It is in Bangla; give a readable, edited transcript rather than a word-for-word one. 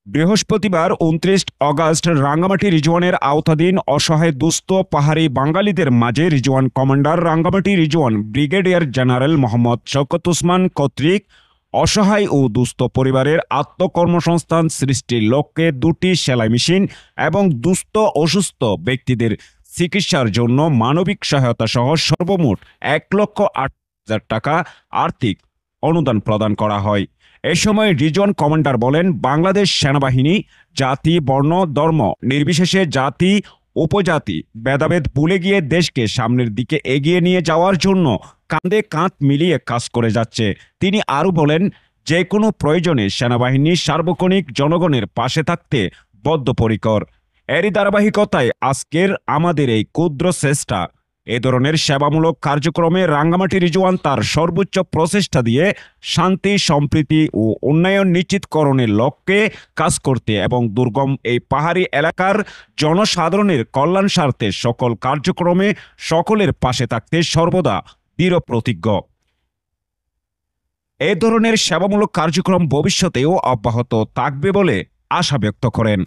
বৃহস্পতিবার ২৯ অগাস্ট রাঙ্গামাটি রিজওয়ানের আওতাধীন অসহায় দুস্থ পাহাড়ি বাঙালিদের মাঝে region commander Rangamati region brigadier general Mohammad Shawkat Osman কর্তৃক অসহায় ও দুস্থ পরিবারের আত্মকর্মসংস্থান সৃষ্টির লক্ষ্যে ২টি সেলাই মেশিন এবং দুস্থ অসুস্থ ব্যক্তিদের চিকিৎসার জন্য মানবিক সহায়তা সহ সর্বমোট ১,৮,০০০ টাকা আর্থিক অনুদান প্রদান করা হয়। এ সময় রিজন কমান্ডার বলেন, বাংলাদেশ সেনাবাহিনী জাতি, বর্ণ, ধর্ম নির্বিশেষে জাতি উপজাতি ভেদাভেদ ভুলে গিয়ে দেশকে সামনের দিকে এগিয়ে নিয়ে যাওয়ার জন্য কাঁধে কাঁধ মিলিয়ে কাজ করে যাচ্ছে। তিনি আরও বলেন, যে কোনো প্রয়োজনে সেনাবাহিনী সার্বক্ষণিক জনগণের পাশে থাকতে বদ্ধপরিকর। এরই ধারাবাহিকতায় আজকের আমাদের এই ক্ষুদ্র চেষ্টা। এ ধরনের সেবামূলক কার্যক্রমে রাঙ্গামাটি রিজওয়ান তার সর্বোচ্চ প্রচেষ্টা দিয়ে শান্তি, সম্প্রীতি ও উন্নয়ন নিশ্চিতকরণের লক্ষ্যে কাজ করতে এবং দুর্গম এই পাহাড়ি এলাকার জনসাধারণের কল্যাণ স্বার্থে সকল কার্যক্রমে সকলের পাশে থাকতে সর্বদা দৃঢ় প্রতিজ্ঞ। এ ধরনের সেবামূলক কার্যক্রম ভবিষ্যতেও অব্যাহত থাকবে বলে আশা ব্যক্ত করেন।